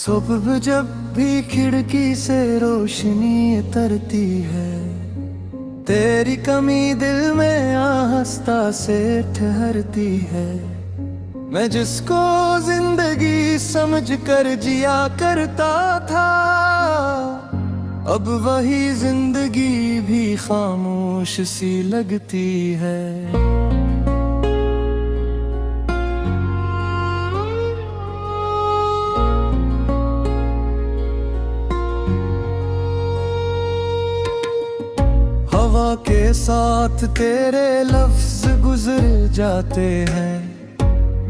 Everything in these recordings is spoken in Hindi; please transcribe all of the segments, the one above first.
सुबह जब भी खिड़की से रोशनी उतरती है, तेरी कमी दिल में आस्था से ठहरती है। मैं जिसको जिंदगी समझ कर जिया करता था, अब वही जिंदगी भी खामोश सी लगती है। हवा के साथ तेरे लफ्ज गुजर जाते हैं,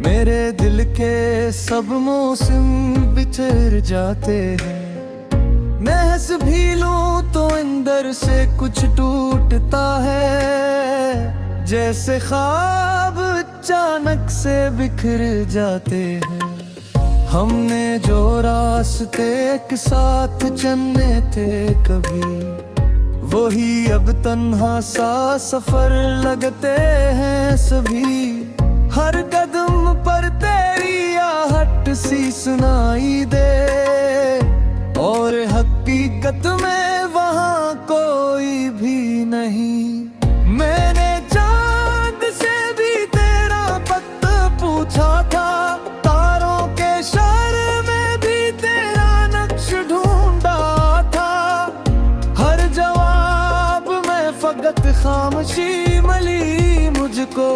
मेरे दिल के सब मौसम बिछड़ जाते हैं। मैं हंस भी लूं तो अंदर से कुछ टूटता है, जैसे ख्वाब अचानक से बिखर जाते हैं। हमने जो रास्ते एक साथ चलने थे कभी, वही अब तन्हा सा सफर लगते हैं सभी। हर कदम पर तेरी आहट सी सुनाई दे, और हकीकत में वहाँ कोई भी नहीं। मैंने चांद से भी तेरा पता पूछा था, तारों के इशारे में भी तेरा नक्श ढूंढा था। हर जवाब में फकत खामोशी मिली मुझको,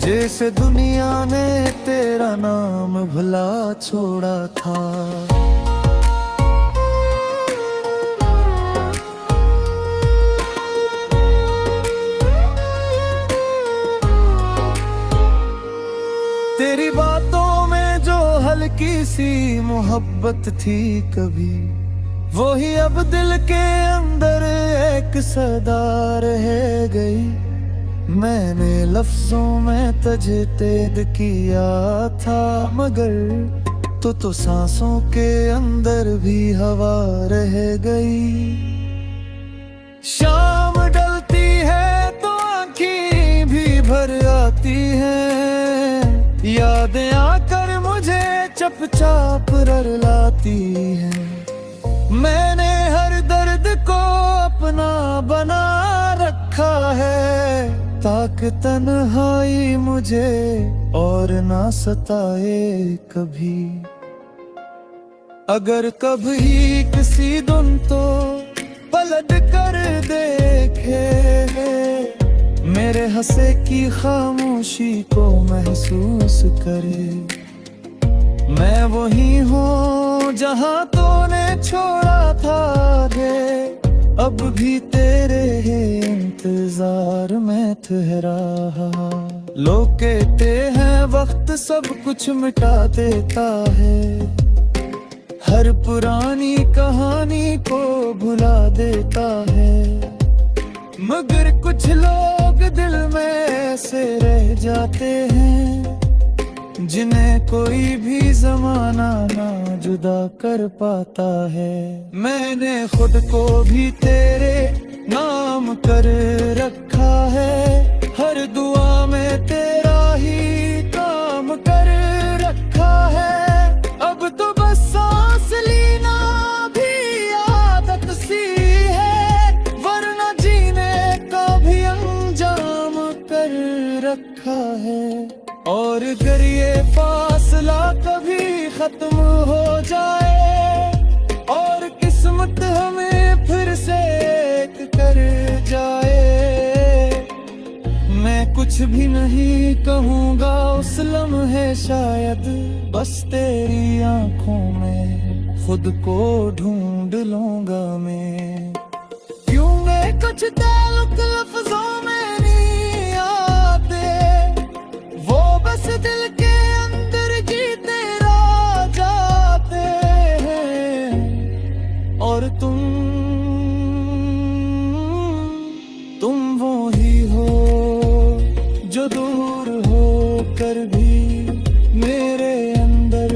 जैसे दुनिया ने तेरा नाम भुला छोड़ा था। तेरी बातों में जो हल्की सी मोहब्बत थी कभी, वही अब दिल के अंदर एक सदा रह गई। मैंने लफ्जों में तुझे तेद किया था, मगर तो सांसों के अंदर भी हवा रह गई। शाम ढलती है तो आँखें भी भर आती हैं, यादें आकर मुझे चुपचाप रुलाती हैं। मैंने हर दर्द को अपना बना रखा है, ताकि तन्हाई मुझे और ना सताए कभी। अगर कभी किसी दिन तो पलट कर देखे, मेरे हंसे की खामोशी को महसूस करे। मैं वही हूँ जहाँ तूने छोड़ा था रे, अब भी तेरे इंतजार में ठहरा। लोग कहते हैं वक्त सब कुछ मिटा देता है, हर पुरानी कहानी को भुला देता है। मगर कुछ लोग दिल में ऐसे रह जाते हैं, जिन्हें कोई भी जमाना ना जुदा कर पाता है। मैंने खुद को भी तेरे नाम कर रखा है, हर दुआ में तेरा ही काम कर रखा है। अब तो बस सांस लेना भी आदत सी है, वरना जीने का भी अंजाम कर रखा है। और अगर ये फासला कभी खत्म हो जाए, और किस्मत हमें फिर से एक कर जाए, मैं कुछ भी नहीं कहूँगा उस लम्हे, शायद बस तेरी आंखों में खुद को ढूंढ लूंगा मैं। क्यों मैं कुछ ताल्लुक लफ्जों में नहीं आते, वो बस दिल के अंदर जीते रह जाते हैं। और तुम वो ही हो जो दूर हो कर भी मेरे अंदर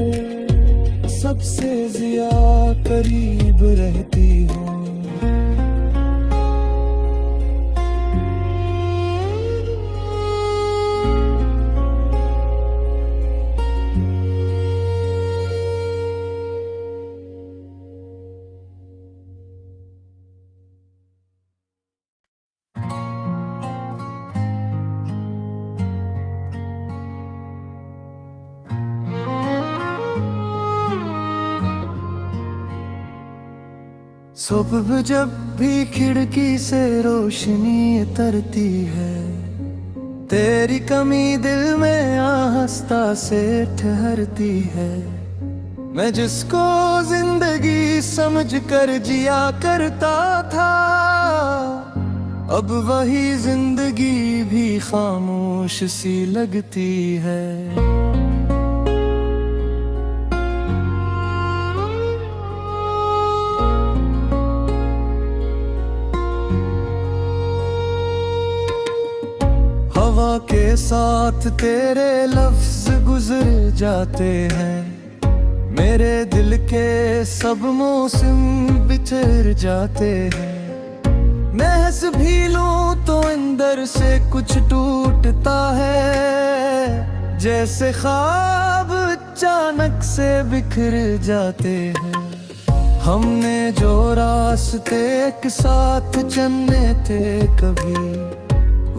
सबसे ज्यादा करीब रहती हो। सुबह जब भी खिड़की से रोशनी उतरती है, तेरी कमी दिल में आहिस्ता से ठहरती है। मैं जिसको जिंदगी समझ कर जिया करता था, अब वही जिंदगी भी खामोश सी लगती है। हवा के साथ तेरे लफ्ज गुजर जाते हैं, मेरे दिल के सब मौसम बिछड़ जाते हैं। मैं हंस भी लूं तो अंदर से कुछ टूटता है, जैसे ख्वाब अचानक से बिखर जाते हैं। हमने जो रास्ते एक साथ चलने थे कभी,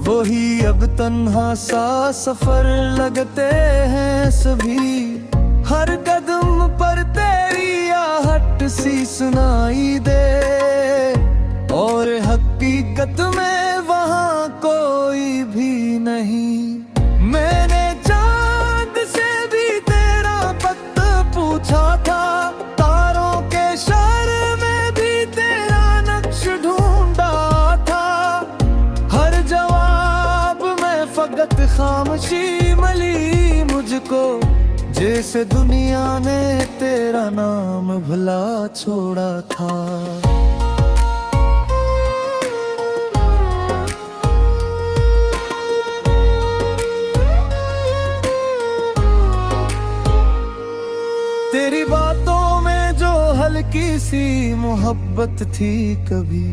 वही अब तन्हा सा सफर लगते हैं सभी। हर कदम पर तेरी आहट सी सुनाई दे, और हकीकत में वहाँ कोई भी नहीं। मैंने चांद से भी तेरा वक्त पूछा था, तारों के इशारे में भी तेरा नक्श ढूंढा था। हर जवाब में फकत खामोशी मिली मुझको, जैसे दुनिया ने तेरा नाम भुला छोड़ा था। तेरी बातों में जो हल्की सी मोहब्बत थी कभी,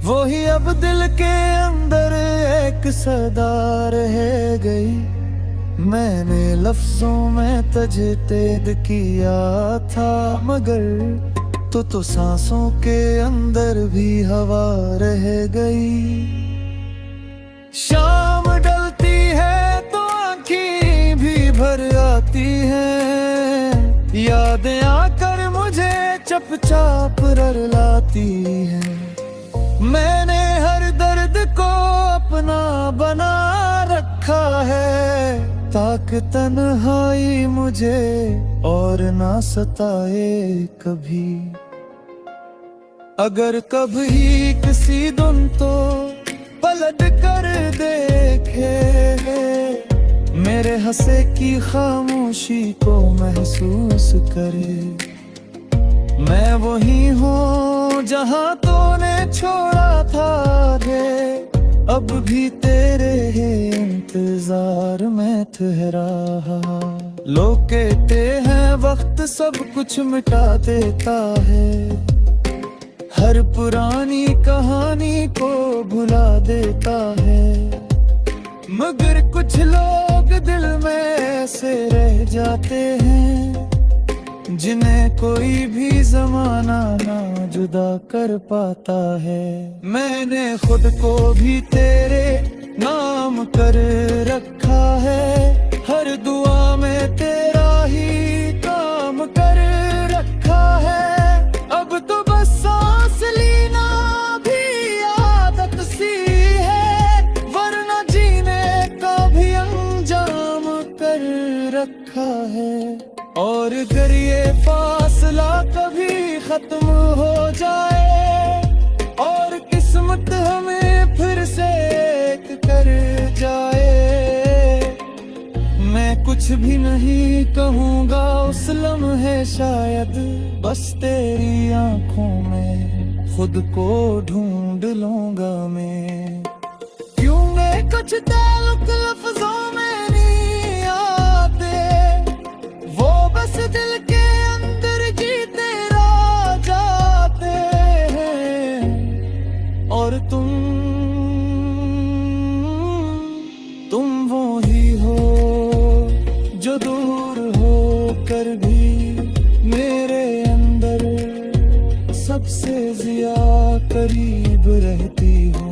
वही अब दिल के अंदर एक सदा रह गई। मैंने लफ्जों में तुझे तेद किया था, मगर तो सांसों के अंदर भी हवा रह गई। शाम ढलती है तो आँखें भी भर आती हैं, यादें आकर मुझे चुपचाप रुलाती हैं। मैंने हर दर्द को अपना बना रखा है, ताकि तन्हाई मुझे और ना सताए कभी। अगर कभी किसी दिन तो पलट कर देखे, मेरे हंसे की खामोशी को महसूस करे। मैं वही हूँ जहाँ तूने छोड़ा था रे, अब भी तेरे इंतजार में ठहरा। लोग कहते हैं वक्त सब कुछ मिटा देता है, हर पुरानी कहानी को भुला देता है। मगर कुछ लोग दिल में ऐसे रह जाते हैं, जिन्हें कोई भी जमाना ना जुदा कर पाता है। मैंने खुद को भी तेरे नाम कर रखा है, हर दुआ में तेरा ही काम कर रखा है। अब तो बस सांस लेना भी आदत सी है, वरना जीने का भी अंजाम कर रखा है। और अगर ये फासला कभी खत्म हो जाए, और किस्मत हमें फिर से एक कर जाए, मैं कुछ भी नहीं कहूँगा उस लम्हे, शायद बस तेरी आंखों में खुद को ढूंढ लूंगा मैं। क्यों मैं कुछ ताल्लुक लफ्जों में नहीं आते, वो बस दिल के अंदर जीते रह जाते हैं। और तुम वो ही हो जो दूर हो कर भी मेरे अंदर सबसे ज्यादा करीब रहती हो।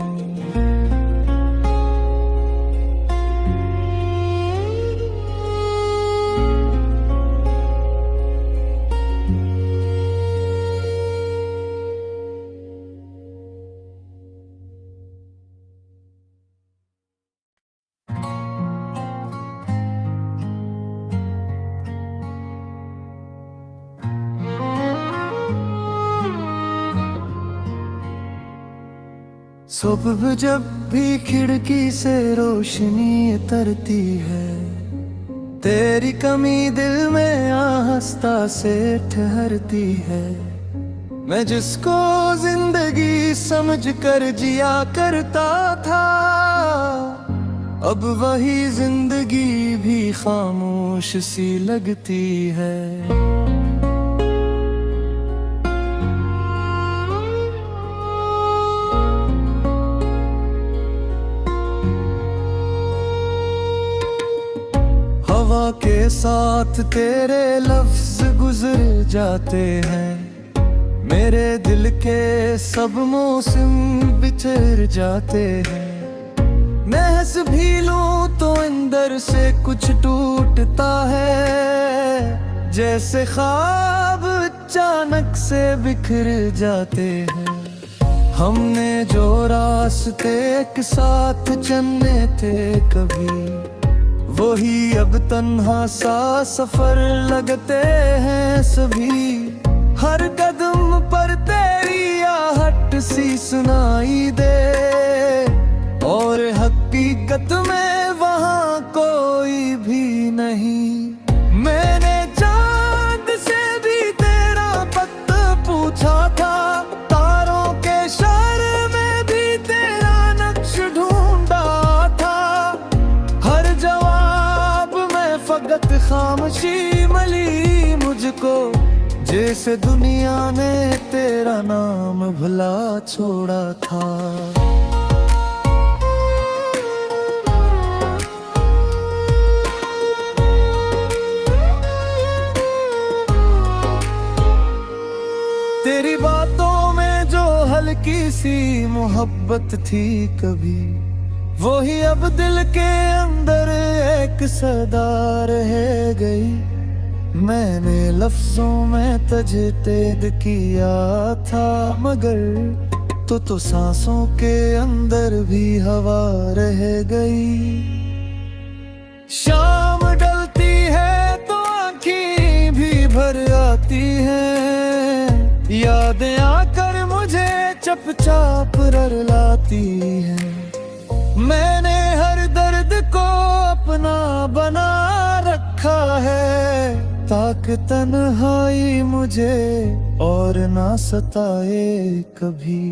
सुबह जब भी खिड़की से रोशनी उतरती है, तेरी कमी दिल में आहिस्ता से ठहरती है। मैं जिसको जिंदगी समझ कर जिया करता था, अब वही जिंदगी भी खामोश सी लगती है। हवा के साथ तेरे लफ्ज गुजर जाते हैं, मेरे दिल के सब मौसम बिछड़ जाते हैं। मैं हंस भी लूं तो अंदर से कुछ टूटता है, जैसे ख्वाब अचानक से बिखर जाते हैं। हमने जो रास्ते एक साथ चलने थे कभी, वही अब तन्हा सा सफर लगते हैं सभी। हर कदम पर तेरी आहट सी सुनाई दे, और हकीकत में वहाँ कोई भी नहीं। मैंने चांद से भी तेरा पता पूछा था, तारों के इशारे में भी तेरा नक्श ढूंढा था। हर जवाब में फकत खामोशी मिली मुझको, जैसे दुनिया ने तेरा नाम भुला छोड़ा था। तेरी बातों में जो हल्की सी मोहब्बत थी कभी, वही अब दिल के अंदर एक सदा रह गई। मैंने लफ्जों में तुझे तेद किया था, मगर तो सांसों के अंदर भी हवा रह गई। शाम डलती है तो आँखें भी भर आती हैं, यादें आकर मुझे चपचाप रलाती हैं। मैंने हर दर्द को अपना बना रखा है, ताकि तन्हाई मुझे और ना सताए कभी।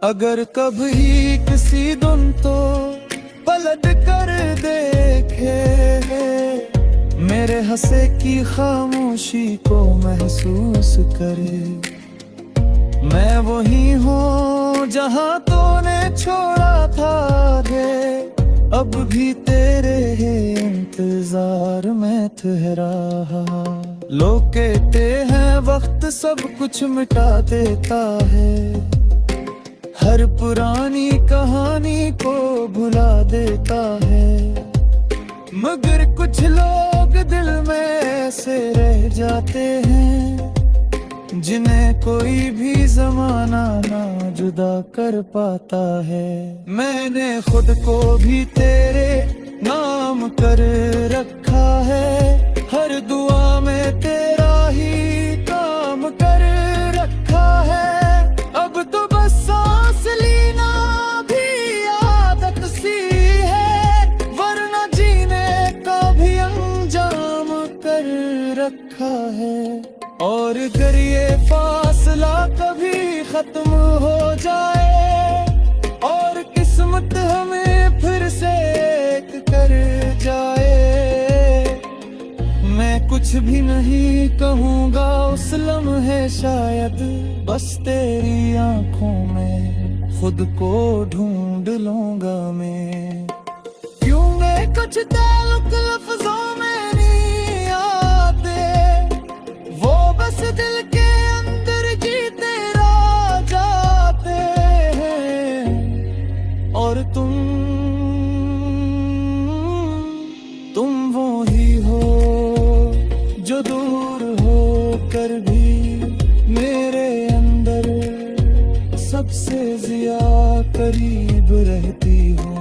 अगर कभी किसी दिन तो पलट कर देखे, मेरे हंसे की खामोशी को महसूस करे। मैं वही हूँ जहाँ तूने छोड़ा था रे, अब भी तेरे इंतजार में ठहरा। लोग कहते हैं वक्त सब कुछ मिटा देता है, हर पुरानी कहानी को भुला देता है। मगर कुछ लोग दिल में ऐसे रह जाते हैं, जिन्हें कोई भी जमाना ना जुदा कर पाता है। मैंने खुद को भी तेरे नाम कर रखा है, हर दुआ में तेरा ही काम कर रखा है। अब तो बस सांस लेना भी आदत सी है, वरना जीने का भी अंजाम कर रखा है। और अगर ये फासला कभी खत्म हो जाए, और किस्मत हमें फिर से एक कर जाए, मैं कुछ भी नहीं कहूँगा उस लम्हे, शायद बस तेरी आंखों में खुद को ढूंढ लूंगा मैं। क्यों मैं कुछ ताल्लुक लफ्जों में नहीं आते, वो बस दिल के अंदर जीते रह जाते हैं। और तुम वो ही हो जो दूर हो कर भी मेरे अंदर सबसे ज्यादा करीब रहती हो।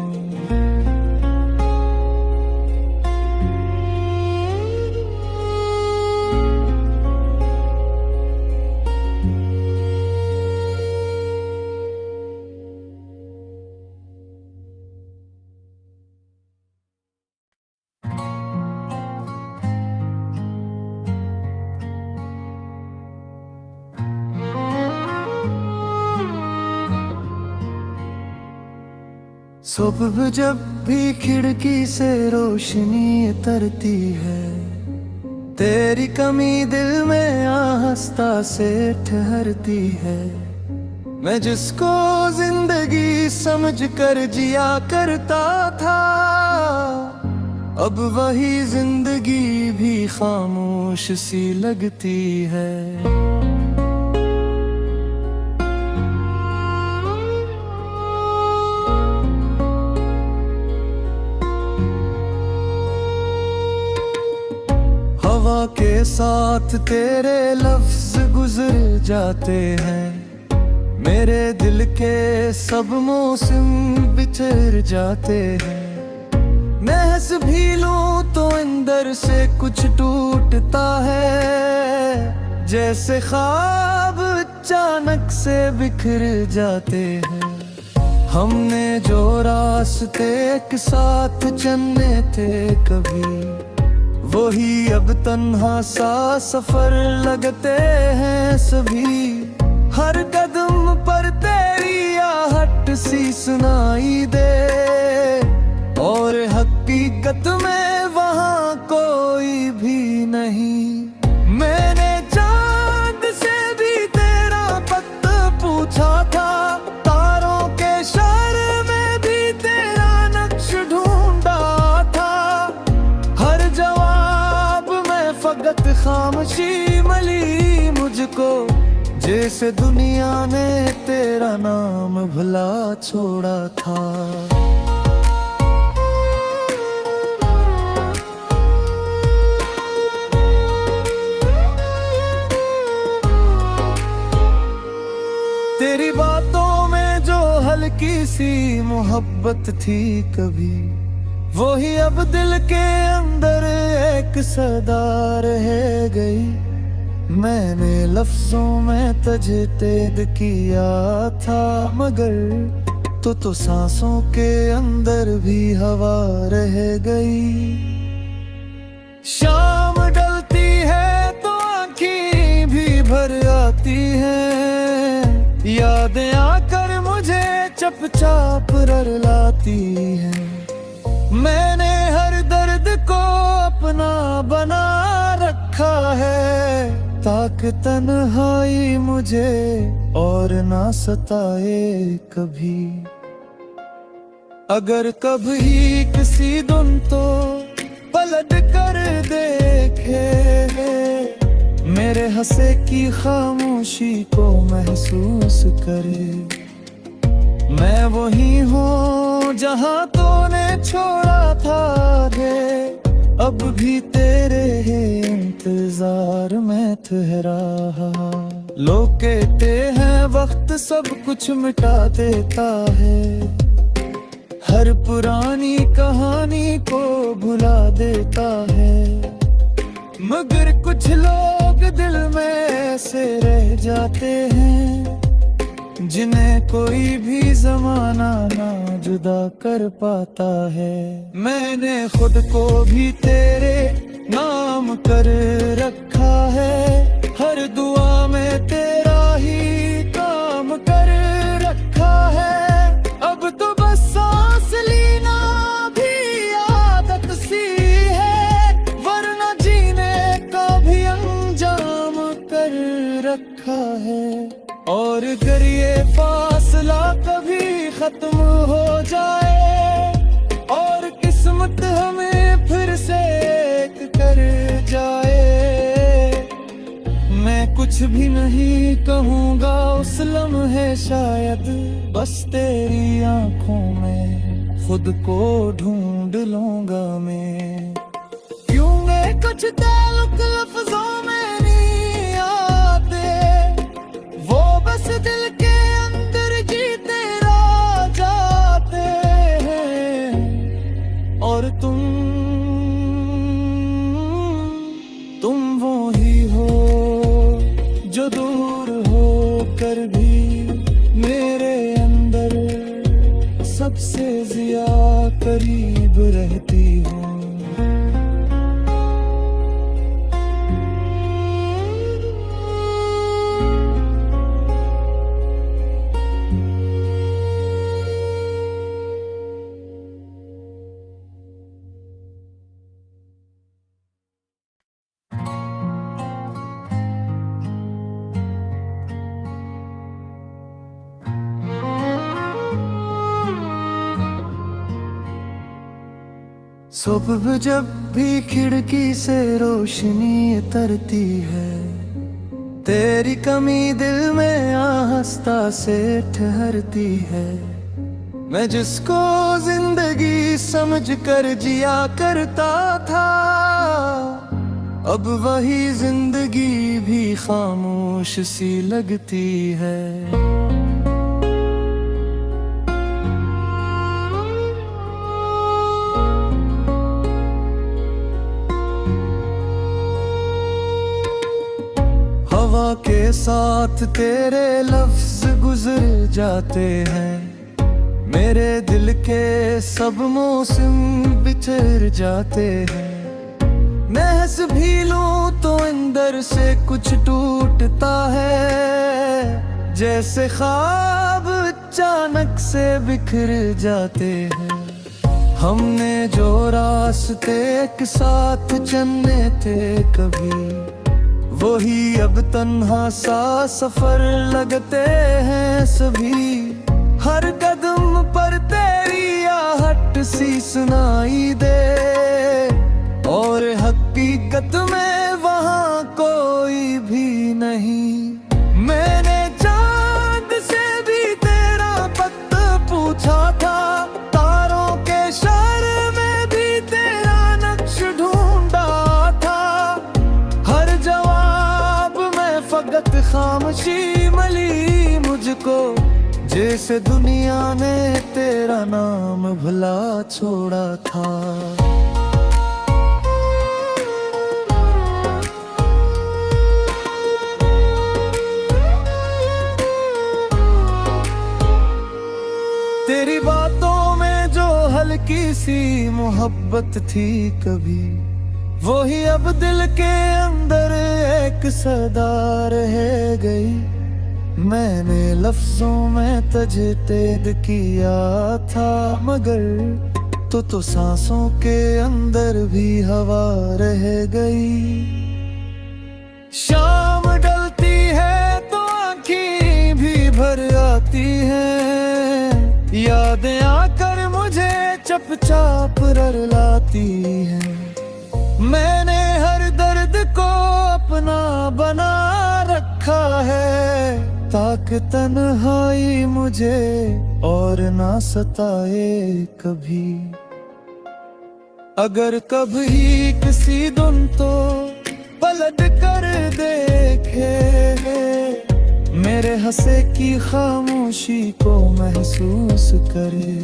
सुबह जब भी खिड़की से रोशनी उतरती है, तेरी कमी दिल में आस्था से ठहरती है। मैं जिसको जिंदगी समझ कर जिया करता था, अब वही जिंदगी भी खामोश सी लगती है। हवा के साथ तेरे लफ्ज गुजर जाते हैं, मेरे दिल के सब मौसम बिछड़ जाते हैं। मैं हंस भी लूं तो अंदर से कुछ टूटता है, जैसे ख्वाब अचानक से बिखर जाते हैं। हमने जो रास्ते एक साथ चलने थे कभी, वही अब तन्हा सा सफर लगते हैं सभी। हर कदम पर तेरी आहट सी सुनाई दे, और हकीकत में वहाँ कोई भी नहीं। मैंने चांद से भी तेरा पता पूछा था, तारों के इशारे में भी तेरा नक्श ढूंढा था। हर जवाब में फकत खामोशी मिली मुझको, जैसे दुनिया ने तेरा नाम भुला छोड़ा था। तेरी बातों में जो हल्की सी मोहब्बत थी कभी, वही अब दिल के अंदर एक सदा रह गई। मैंने लफ्जों में तुझे तेद किया था, मगर तो सांसों के अंदर भी हवा रह गई। शाम डलती है तो आँखें भी भर आती हैं, यादें आकर मुझे चुपचाप रुलाती हैं। मैंने हर दर्द को अपना बना रखा है, ताकि तन्हाई मुझे और ना सताए कभी। अगर कभी किसी दिन तो पलट कर देखे, मेरे हंसे की खामोशी को महसूस करे। मैं वही हूँ जहाँ तूने छोड़ा था रे, अब भी तेरे इंतजार में ठहरा। लोग कहते हैं वक्त सब कुछ मिटा देता है, हर पुरानी कहानी को भुला देता है। मगर कुछ लोग दिल में ऐसे रह जाते हैं, जिन्हें कोई भी जमाना ना जुदा कर पाता है। मैंने खुद को भी तेरे नाम कर रखा है, हर दुआ में तेरा ही काम कर रखा है। अब तो बस सांस लेना भी आदत सी है, वरना जीने का भी अंजाम कर रखा है। और अगर ये फासला कभी खत्म हो जाए, और किस्मत हमें फिर से एक कर जाए, मैं कुछ भी नहीं कहूँगा उस लम्हे, शायद बस तेरी आंखों में खुद को ढूंढ लूंगा मैं। क्यों मैं कुछ ताल्लुक लफ्जों में नहीं आते, वो बस दिल के अंदर जीते रह जाते हैं। और तुम वो ही हो जो दूर हो कर भी मेरे अंदर सबसे ज्यादा करीब रहती हो। सुबह जब भी खिड़की से रोशनी उतरती है, तेरी कमी दिल में आस्था से ठहरती है। मैं जिसको जिंदगी समझ कर जिया करता था, अब वही जिंदगी भी खामोश सी लगती है। हवा के साथ तेरे लफ्ज गुजर जाते हैं, मेरे दिल के सब मौसम बिछड़ जाते हैं। मैं हंस भी लूं तो अंदर से कुछ टूटता है, जैसे ख्वाब अचानक से बिखर जाते हैं। हमने जो रास्ते एक साथ चलने थे कभी, वही अब तन्हा सा सफर लगते हैं सभी। हर कदम पर तेरी आहट सी सुनाई दे, और हकीकत में वहाँ कोई भी नहीं। मैंने चांद से भी तेरा पता पूछा था, तारों के इशारे में भी तेरा नक्श ढूंढा था। हर जवाब में फकत खामोशी मिली मुझको, जैसे दुनिया ने तेरा नाम भुला छोड़ा था। तेरी बातों में जो हल्की सी मोहब्बत थी कभी, वही अब दिल के अंदर एक सदा रह गई। मैंने लफ्जों में तुझे तेद किया था, मगर तो सांसों के अंदर भी हवा रह गई। शाम ढलती है तो आँखें भी भर आती हैं, यादें आकर मुझे चुपचाप रुलाती हैं। मैंने हर दर्द को अपना बना रखा है, ताकि तन्हाई मुझे और ना सताए कभी। अगर कभी किसी दिन तो पलट कर देखे, मेरे हंसे की खामोशी को महसूस करे।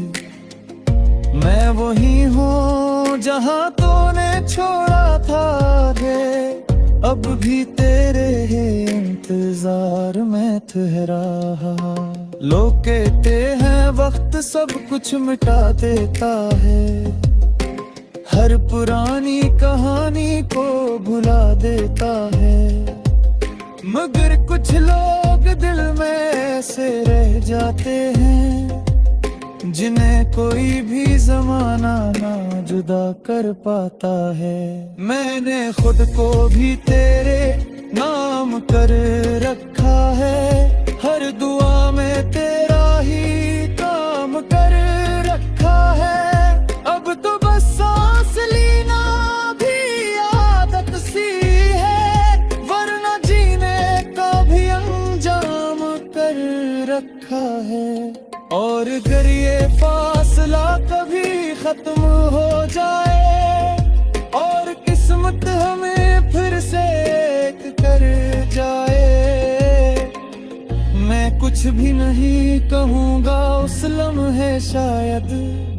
मैं वही हूँ जहाँ तूने छोड़ा था रे, अब भी तेरे इंतजार में ठहरा। लोग कहते हैं वक्त सब कुछ मिटा देता है, हर पुरानी कहानी को भुला देता है। मगर कुछ लोग दिल में ऐसे रह जाते हैं, जिन्हें कोई भी जमाना ना जुदा कर पाता है। मैंने खुद को भी तेरे नाम कर रखा है, हर दुआ में तेरा ही काम कर रखा है। अब तो बस सांस लेना भी आदत सी है, वरना जीने का भी अंजाम कर रखा है। और अगर ये फासला कभी खत्म हो जाए, और किस्मत हमें फिर से एक कर जाए, मैं कुछ भी नहीं कहूँगा उस लम्हे, शायद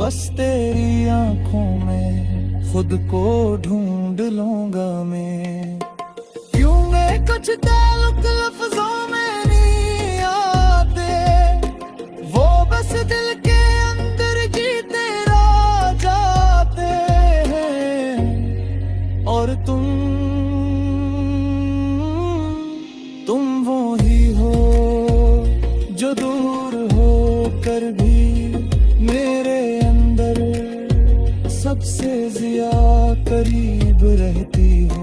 बस तेरी आंखों में खुद को ढूंढ लूंगा मैं। क्यों मैं कुछ ताल्लुक लफ्जों में नहीं आते, वो बस दिल के अंदर जीते रह जाते हैं। और तुम वो ही हो जो दूर हो कर भी मेरे अंदर सबसे ज्यादा करीब रहती हो।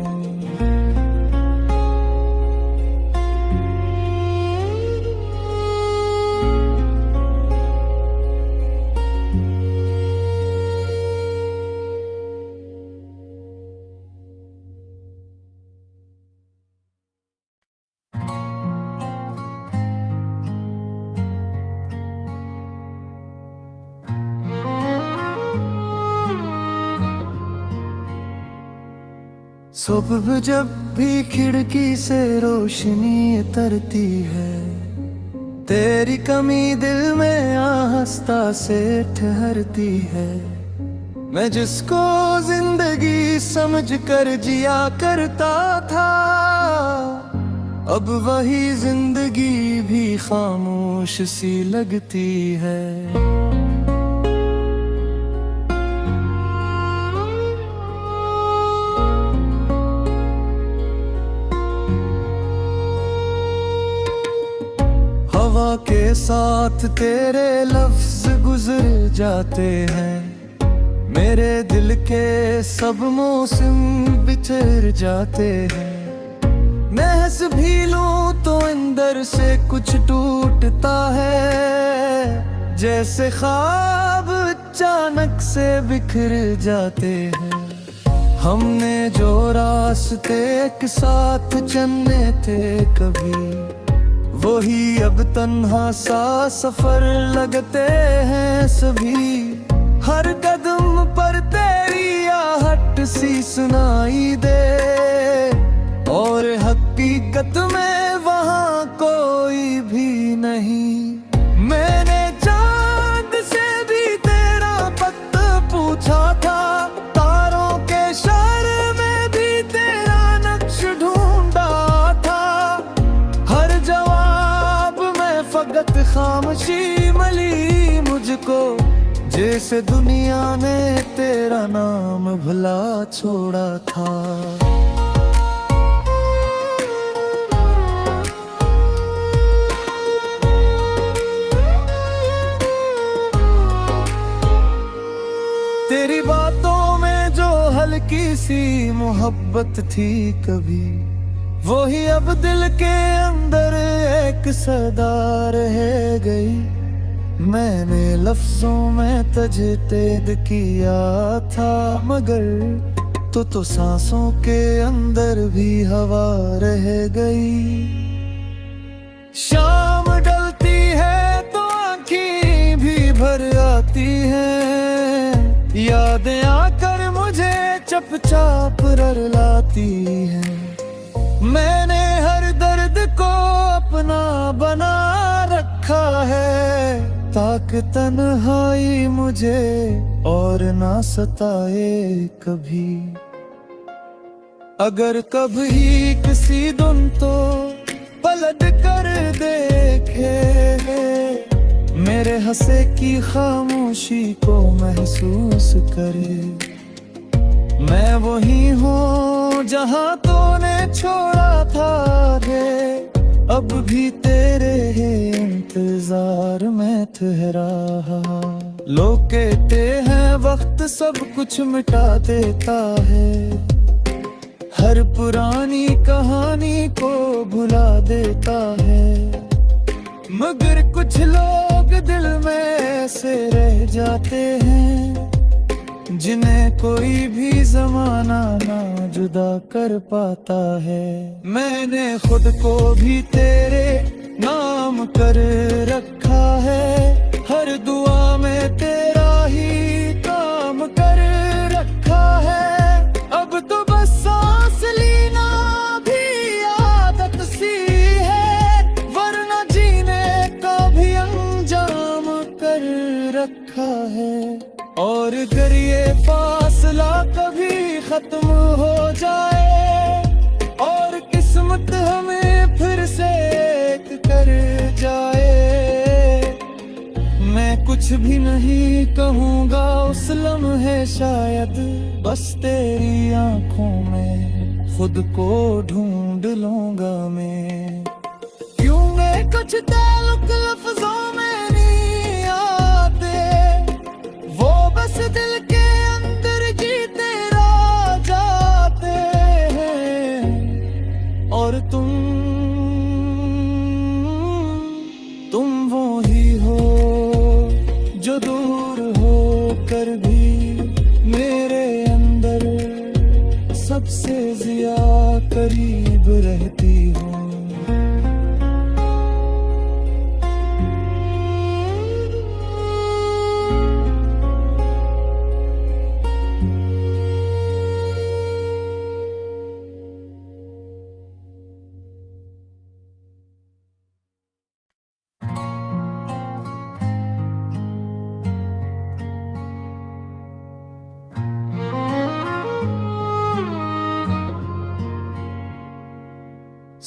सुबह जब भी खिड़की से रोशनी उतरती है, तेरी कमी दिल में आस्था से ठहरती है। मैं जिसको जिंदगी समझ कर जिया करता था, अब वही जिंदगी भी खामोश सी लगती है। हवा के साथ तेरे लफ्ज गुजर जाते हैं, मेरे दिल के सब मौसम बिछड़ जाते हैं। मैं हंस भी लूं तो अंदर से कुछ टूटता है, जैसे ख्वाब अचानक से बिखर जाते हैं। हमने जो रास्ते एक साथ चलने थे कभी, वही अब तन्हा सा सफर लगते हैं सभी। हर कदम पर तेरी आहट सी सुनाई दे, और हकीकत में वहाँ कोई भी नहीं। मैंने चांद से भी तेरा वक्त पूछा था, तारों के इशारे में भी तेरा नक्श ढूंढा था। हर जवाब में फकत खामोशी मिली मुझको, जैसे दुनिया ने तेरा नाम भुला छोड़ा था। तेरी बातों में जो हल्की सी मोहब्बत थी कभी, वही अब दिल के अंदर एक सदा रह गई। मैंने लफ्जों में तुझे तेद किया था, मगर तो सांसों के अंदर भी हवा रह गई। शाम ढलती है तो आँखें भी भर आती हैं, यादें आकर मुझे चुपचाप रुलाती हैं। मैंने हर दर्द को अपना बना रखा है, ताकि तन्हाई मुझे और ना सताए कभी। अगर कभी किसी दिन तो पलट कर देखे, मेरे हंसे की खामोशी को महसूस करे। मैं वही हूँ जहाँ तूने छोड़ा था रे, अब भी तेरे इंतजार में ठहरा। लोग कहते हैं वक्त सब कुछ मिटा देता है, हर पुरानी कहानी को भुला देता है। मगर कुछ लोग दिल में ऐसे रह जाते हैं, जिन्हें कोई भी जमाना ना जुदा कर पाता है। मैंने खुद को भी तेरे नाम कर रखा है, हर दुआ में तेरा ही काम कर रखा है। अब तो बस सांस लेना भी आदत सी है, वरना जीने का भी अंजाम कर रखा है। और अगर ये फासला कभी खत्म हो जाए, और किस्मत हमें फिर से एक कर जाए, मैं कुछ भी नहीं कहूँगा उस लम्हे, शायद बस तेरी आंखों में खुद को ढूंढ लूंगा मैं। क्यों मैं कुछ ताल्लुक लफ्जों में नहीं आते, वो बस दिल के अंदर जीते रह जाते हैं। और तुम वो ही हो जो दूर हो कर भी मेरे अंदर सबसे ज्यादा करीब रहती हो।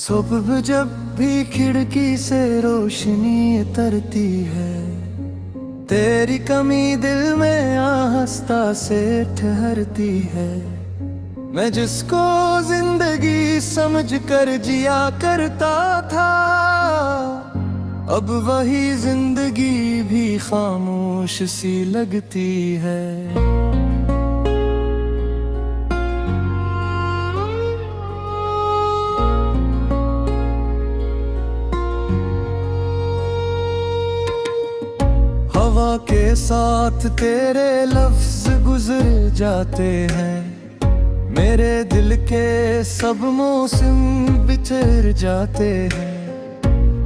सुबह जब भी खिड़की से रोशनी उतरती है, तेरी कमी दिल में आहिस्ता से ठहरती है। मैं जिसको जिंदगी समझ कर जिया करता था, अब वही जिंदगी भी खामोश सी लगती है। हवा के साथ तेरे लफ्ज गुजर जाते हैं, मेरे दिल के सब मौसम बिछड़ जाते हैं।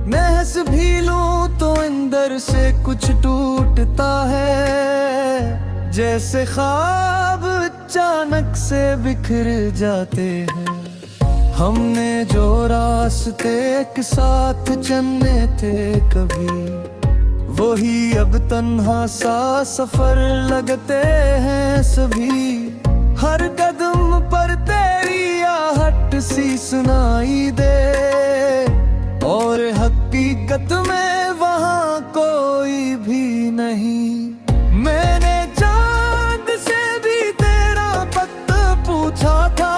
मैं हंस भी लूं तो अंदर से कुछ टूटता है, जैसे ख्वाब अचानक से बिखर जाते हैं। हमने जो रास्ते एक साथ चलने थे कभी, वही अब तन्हा सा सफर लगते हैं सभी। हर कदम पर तेरी आहट सी सुनाई दे, और हकीकत में वहाँ कोई भी नहीं। मैंने चांद से भी तेरा वक्त पूछा था,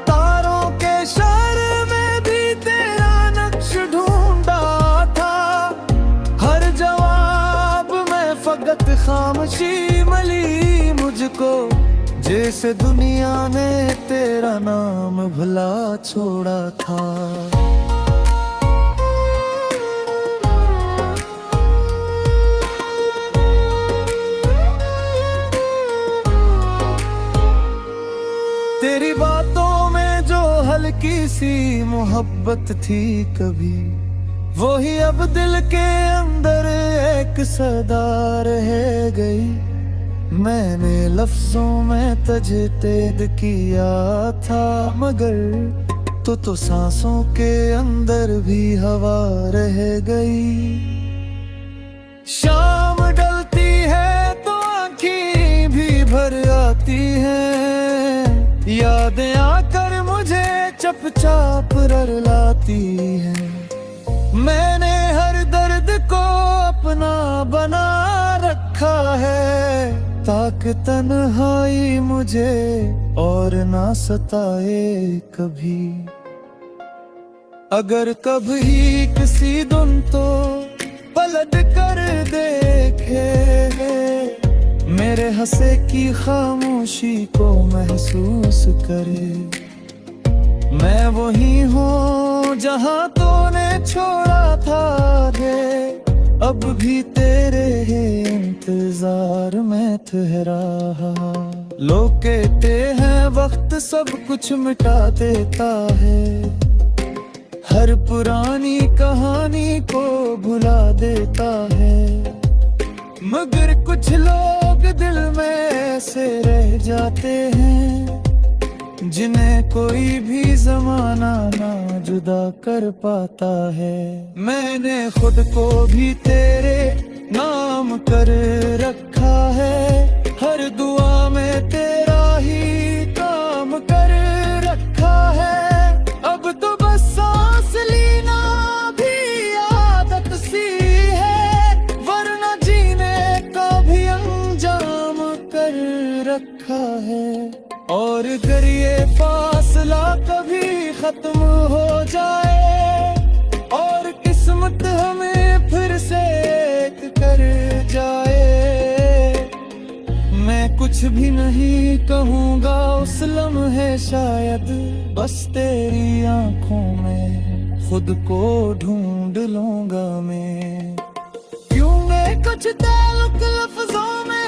तारों के इशारे में भी तेरा नक्श ढूंढा था। हर जवाब में फकत खामोशी मिली मुझको, जैसे दुनिया ने तेरा नाम भुला छोड़ा था। तेरी बातों में जो हल्की सी मोहब्बत थी कभी, वही अब दिल के अंदर एक सदा रह गई। मैंने लफ्जों में तुझे तेद किया था, मगर तो सांसों के अंदर भी हवा रह गई। शाम डलती है तो आँखें भी भर आती हैं, यादें आकर मुझे चुपचाप रुलाती हैं। मैंने हर दर्द को अपना बना रखा है, ताकि तन्हाई मुझे और ना सताए कभी। अगर कभी किसी दिन तो पलट कर देखे, मेरे हंसे की खामोशी को महसूस करे। मैं वही हूँ जहाँ तूने छोड़ा था रे, अब भी तेरे इंतजार में ठहरा। लोग कहते हैं वक्त सब कुछ मिटा देता है, हर पुरानी कहानी को भुला देता है। मगर कुछ लोग दिल में ऐसे रह जाते हैं, जिन्हें कोई भी जमाना ना जुदा कर पाता है। मैंने खुद को भी तेरे नाम कर रखा है, हर दुआ में तेरा ही काम कर रखा है। अब तो बस सांस लेना भी आदत सी है, वरना जीने का भी अंजाम कर रखा है। और अगर ये फासला कभी खत्म हो जाए, और किस्मत हमें फिर से एक कर जाए, मैं कुछ भी नहीं कहूँगा उस लम्हे, शायद बस तेरी आंखों में खुद को ढूंढ लूंगा मैं। यूं मैं कुछ ताल्लुक लफ्जों में